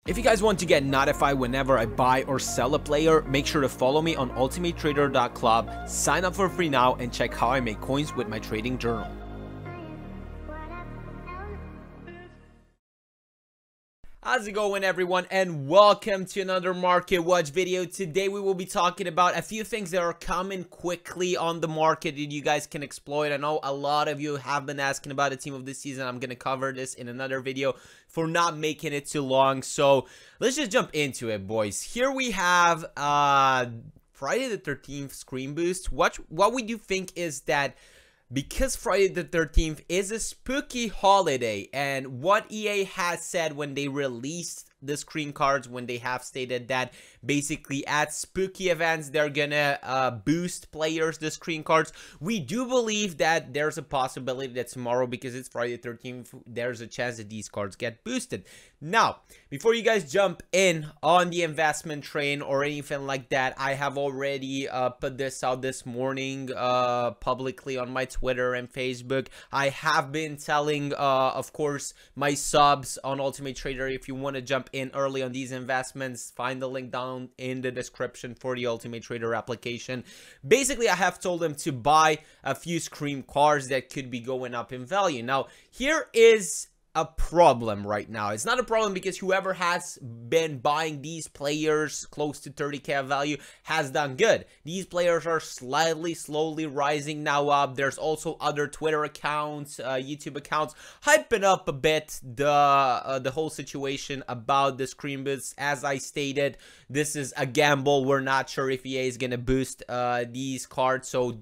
If you guys want to get notified whenever I buy or sell a player, make sure to follow me on ultimatetrader.club, sign up for free now, and check how I make coins with my trading journal. How's it going, everyone, and welcome to another Market Watch video. Today we will be talking about a few things that are coming quickly on the market that you guys can exploit. I know a lot of you have been asking about a team of this season. I'm going to cover this in another video for not making it too long. So let's just jump into it, boys. Here we have Friday the 13th screen boost. What we do think is that because Friday the 13th is a spooky holiday, and what EA has said when they released the screen cards, when they have stated that basically at spooky events they're gonna boost players the screen cards, we do believe that there's a possibility that tomorrow, because it's Friday the 13th, there's a chance that these cards get boosted. Now, before you guys jump in on the investment train or anything like that, I have already put this out this morning publicly on my Twitter and Facebook. I have been telling of course my subs on Ultimate Trader, if you want to jump in early on these investments, find the link down in the description for the Ultimate Trader application. Basically, I have told them to buy a few screen cards that could be going up in value. Now, here is a problem right now. It's not a problem because whoever has been buying these players close to 30k of value has done good. These players are slowly rising now up. There's also other Twitter accounts, YouTube accounts hyping up a bit the whole situation about the screen boosts. As I stated, this is a gamble. We're not sure if EA is gonna boost these cards, so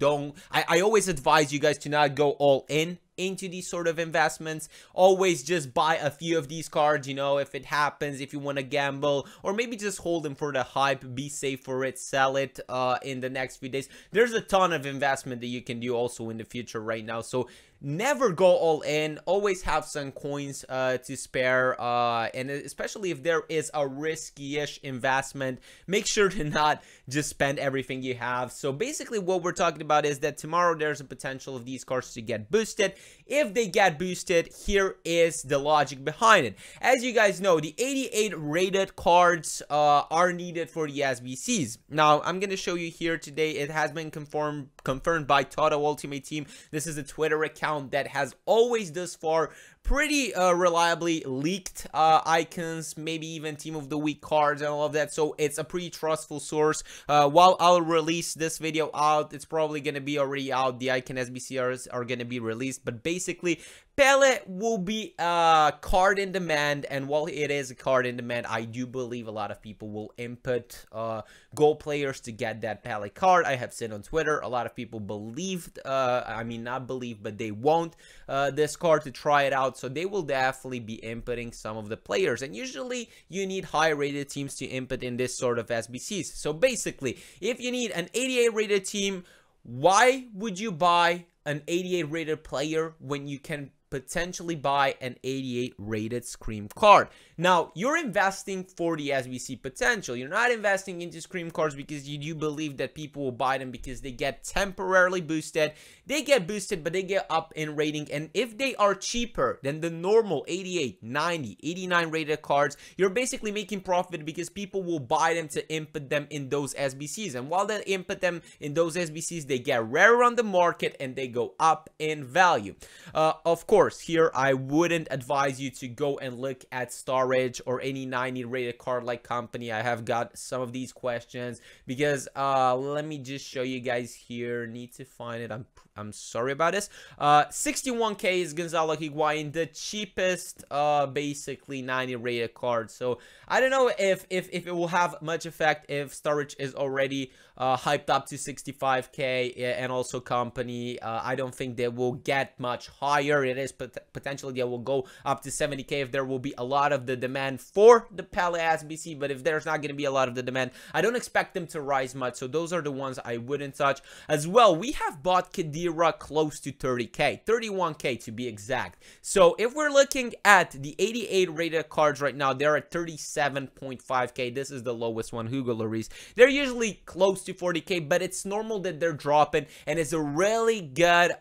I always advise you guys to not go all in into these sort of investments. Always just buy a few of these cards, you know, if it happens, if you want to gamble, or maybe just hold them for the hype, be safe for it, sell it in the next few days. There's a ton of investment that you can do also in the future right now, so never go all in. Always have some coins to spare, and especially if there is a risky-ish investment, make sure to not just spend everything you have. So basically what we're talking about is that tomorrow there's a potential of these cards to get boosted. If they get boosted, here is the logic behind it. As you guys know, the 88 rated cards are needed for the SBCs. Now, I'm going to show you here today. It has been confirmed by Tots Ultimate Team. This is a Twitter account that has always thus far pretty reliably leaked icons, maybe even team of the week cards and all of that, so it's a pretty trustful source. While I'll release this video out, it's probably going to be already out. The icon SBCs are going to be released, but basically Pele will be a card in demand, and while it is a card in demand, I do believe a lot of people will input gold players to get that Pele card. I have seen on Twitter a lot of people believed, I mean not believe, but they want this card to try it out, so they will definitely be inputting some of the players, and usually you need high rated teams to input in this sort of SBCs. So basically, if you need an 88 rated team, why would you buy an 88 rated player when you can potentially buy an 88 rated Scream card? Now, you're investing for the SBC potential. You're not investing into Scream cards because you do believe that people will buy them because they get temporarily boosted. They get boosted, but they get up in rating, and if they are cheaper than the normal 88, 90, 89 rated cards, you're basically making profit because people will buy them to input them in those SBCs, and while they input them in those SBCs, they get rarer on the market and they go up in value. Of course, here I wouldn't advise you to go and look at Storage or any 90 rated card like company. I have got some of these questions because let me just show you guys here. Need to find it. I'm sorry about this. 61k is Gonzalo Higuain, the cheapest basically 90 rated card. So I don't know if it will have much effect if Storage is already hyped up to 65k, and also company. I don't think they will get much higher. It is potentially they will go up to 70k if there will be a lot of the demand for the Pele SBC, but if there's not going to be a lot of the demand, I don't expect them to rise much. So those are the ones I wouldn't touch. As well, we have bought Khedira close to 30k, 31k to be exact. So if we're looking at the 88 rated cards right now, they're at 37.5k. This is the lowest one, Hugo Lloris. They're usually close to 40k, but it's normal that they're dropping, and it's a really good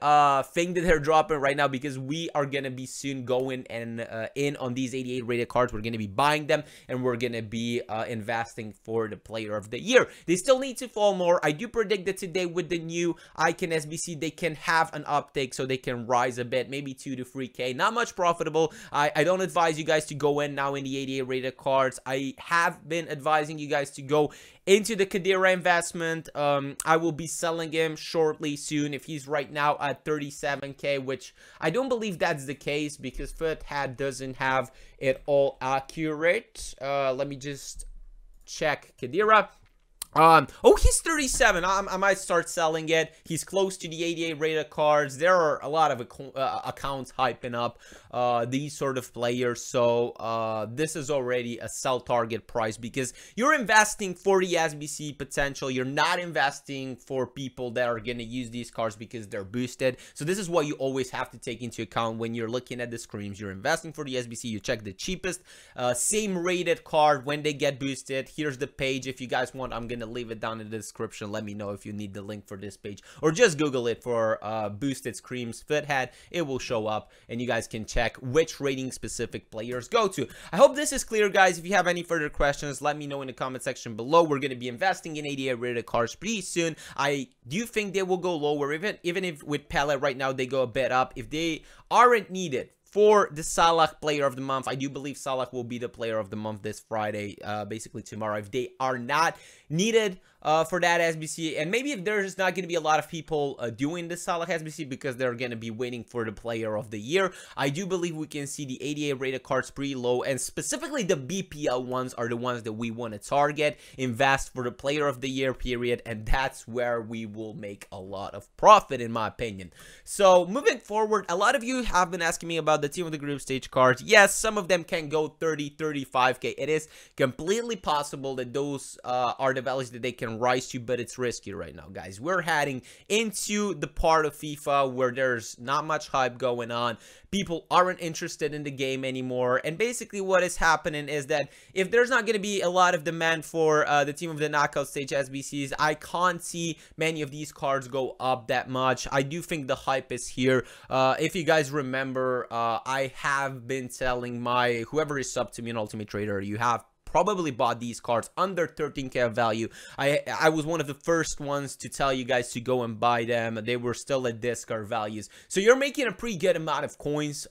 thing that they're dropping right now because we we are gonna be soon going and in on these 88 rated cards. We're gonna be buying them, and we're gonna be investing for the player of the year. They still need to fall more. I do predict that today with the new Icon SBC, they can have an uptake, so they can rise a bit, maybe 2 to 3K. Not much profitable. I don't advise you guys to go in now in the 88 rated cards. I have been advising you guys to go into the Khedira investment. I will be selling him shortly soon if he's right now at 37K, which I don't believe that's the case because Futhead doesn't have it all accurate. Let me just check Khedira. Oh, he's 37. I might start selling it. He's close to the 88 rated cards. There are a lot of accounts hyping up these sort of players, so this is already a sell target price because you're investing for the SBC potential. You're not investing for people that are gonna use these cards because they're boosted. So this is what you always have to take into account when you're looking at the screens. You're investing for the SBC. You check the cheapest same rated card when they get boosted. Here's the page. If you guys want, I'm gonna leave it down in the description. Let me know if you need the link for this page, or just Google it for boosted screams Futhead. It will show up, and you guys can check which rating specific players go to. I hope this is clear, guys. If you have any further questions, let me know in the comment section below. We're going to be investing in 88 rated cards pretty soon. I do think they will go lower, even if with Pele right now they go a bit up. If they aren't needed for the Salah player of the month, I do believe Salah will be the player of the month this Friday, basically tomorrow. If they are not needed for that SBC, and maybe if there's not going to be a lot of people doing the Salah SBC because they're going to be waiting for the player of the year, I do believe we can see the 88 rated cards pretty low, and specifically the BPL ones are the ones that we want to target, invest for the player of the year period, and that's where we will make a lot of profit, in my opinion. So moving forward, a lot of you have been asking me about the team of the group stage cards. Yes, some of them can go 30-35K. It is completely possible that those are the values that they can rise to, but it's risky right now, guys. We're heading into the part of FIFA where there's not much hype going on. People aren't interested in the game anymore, and basically what is happening is that if there's not going to be a lot of demand for the team of the knockout stage SBCs, I can't see many of these cards go up that much. I do think the hype is here. If you guys remember, I have been telling whoever is sub to me on Ultimate Trader, you have probably bought these cards under 13K of value. I was one of the first ones to tell you guys to go and buy them. They were still at discard values, so you're making a pretty good amount of coins,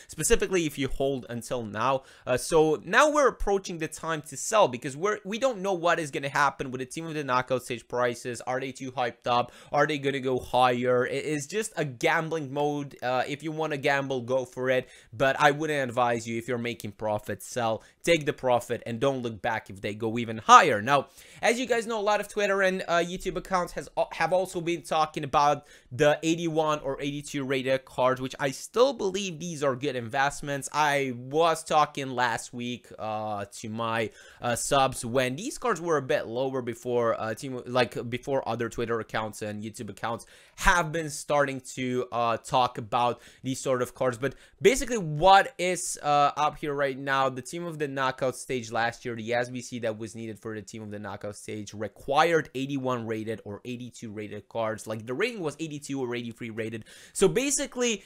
specifically if you hold until now. So now we're approaching the time to sell because we don't know what is going to happen with the team of the knockout stage prices. Are they too hyped up? Are they going to go higher? It is just a gambling mode. If you want to gamble, go for it, but I wouldn't advise you. If you're making profit, sell, take the profit, and don't look back if they go even higher. Now, as you guys know, a lot of Twitter and YouTube accounts have also been talking about the 81 or 82 rated cards, which I still believe these are good investments. I was talking last week to my subs when these cards were a bit lower before before other Twitter accounts and YouTube accounts have been starting to talk about these sort of cards. But basically what is up here right now, the team of the knockout stage last year, the SBC that was needed for the team of the knockout stage required 81 rated or 82 rated cards. Like the rating was 82 or 83 rated. So basically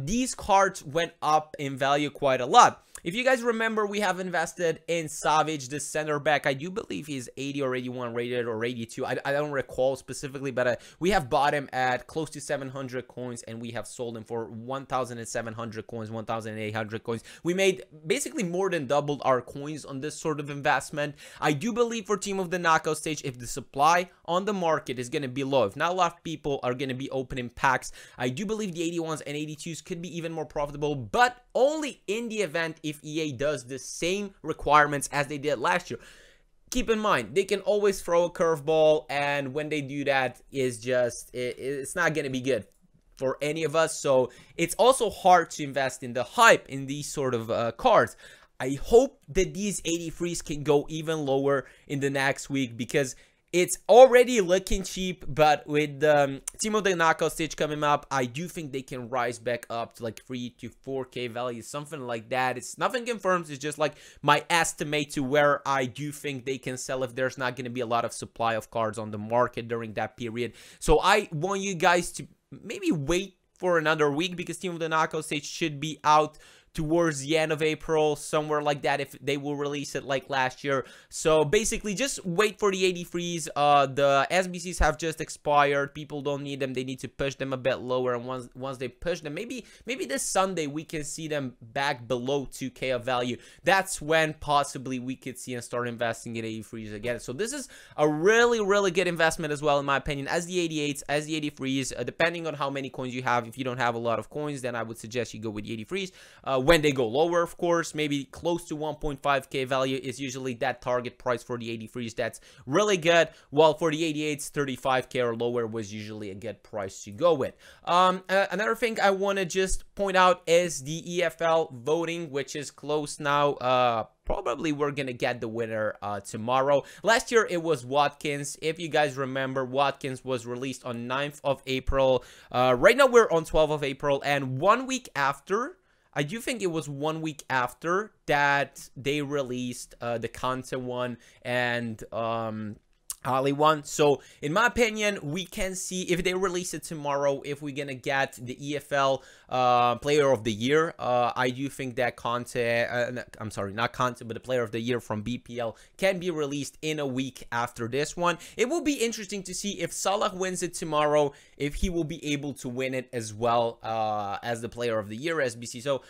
these cards went up in value quite a lot. If you guys remember, we have invested in Savage, the center back. I do believe he's 80 or 81 rated or 82. I don't recall specifically, but we have bought him at close to 700 coins, and we have sold him for 1,700 coins, 1,800 coins. We made basically more than doubled our coins on this sort of investment. I do believe for team of the knockout stage, if the supply on the market is going to be low, if not a lot of people are going to be opening packs, I do believe the 81s and 82s could be even more profitable, but only in the event if EA does the same requirements as they did last year. Keep in mind, they can always throw a curveball, and when they do that, it's not going to be good for any of us. So it's also hard to invest in the hype in these sort of cards. I hope that these 83s can go even lower in the next week, because it's already looking cheap, but with the team of the knockout stage coming up, I do think they can rise back up to like 3 to 4K values, something like that. It's nothing confirmed. It's just like my estimate to where I do think they can sell if there's not going to be a lot of supply of cards on the market during that period. So I want you guys to maybe wait for another week because Team of the Knockout stage should be out towards the end of April, somewhere like that, if they will release it like last year. So basically, just wait for the 83s. The SBCs have just expired. People don't need them. They need to push them a bit lower. And once they push them, maybe this Sunday we can see them back below 2K of value. That's when possibly we could see and start investing in 83s again. So this is a really good investment as well, in my opinion, as the 88s, as the 83s. Depending on how many coins you have. If you don't have a lot of coins, then I would suggest you go with the 83s. When they go lower, of course, maybe close to 1.5K value is usually that target price for the 83s. That's really good. While for the 88s, 35K or lower was usually a good price to go with. Another thing I want to just point out is the EFL voting, which is close now. Probably we're gonna get the winner tomorrow. Last year it was Watkins. If you guys remember, Watkins was released on 9th of April. Right now we're on 12th of April, and 1 week after, I do think it was 1 week after that they released the Conte one and Ali one. So in my opinion, we can see if they release it tomorrow, if we're gonna get the EFL player of the year. I do think that Conte, I'm sorry, not Conte, but the player of the year from BPL can be released in a week after this one. It will be interesting to see if Salah wins it tomorrow, if he will be able to win it as well as the player of the year SBC. So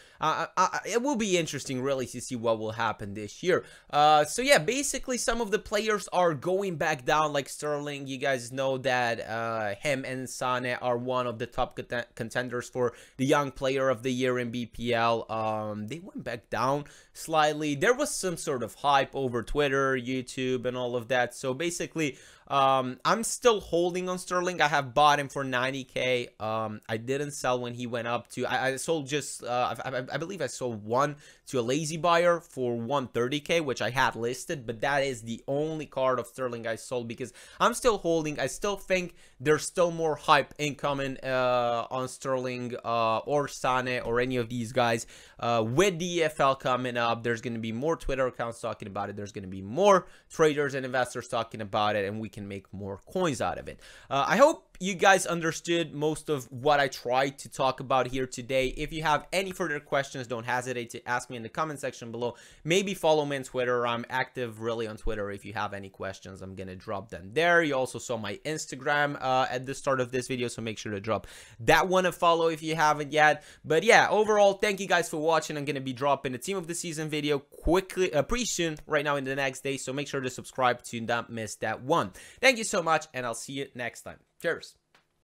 it will be interesting really to see what will happen this year. So yeah, basically some of the players are going back down, like Sterling. You guys know that him and Sane are one of the top contenders for the young player of the year in BPL. They went back down slightly. There was some sort of hype over Twitter, YouTube, and all of that. So basically, I'm still holding on Sterling. I have bought him for 90K. I didn't sell when he went up to, I sold just, I believe I sold one to a lazy buyer for 130K, which I had listed, but that is the only card of Sterling I sold because I'm still holding. I still think there's still more hype incoming on Sterling or Sane or any of these guys with the EFL coming up. There's going to be more Twitter accounts talking about it. There's going to be more traders and investors talking about it, and we can make more coins out of it. I hope you guys understood most of what I tried to talk about here today. If you have any further questions, don't hesitate to ask me in the comment section below. Maybe follow me on Twitter. I'm active really on Twitter. If you have any questions, I'm gonna drop them there. You also saw my Instagram at the start of this video, so make sure to drop that one a follow if you haven't yet. But yeah, overall, thank you guys for watching. I'm gonna be dropping the team of the season video quickly, pretty soon, right now in the next day, so make sure to subscribe to not miss that one. Thank you so much, and I'll see you next time. Cheers.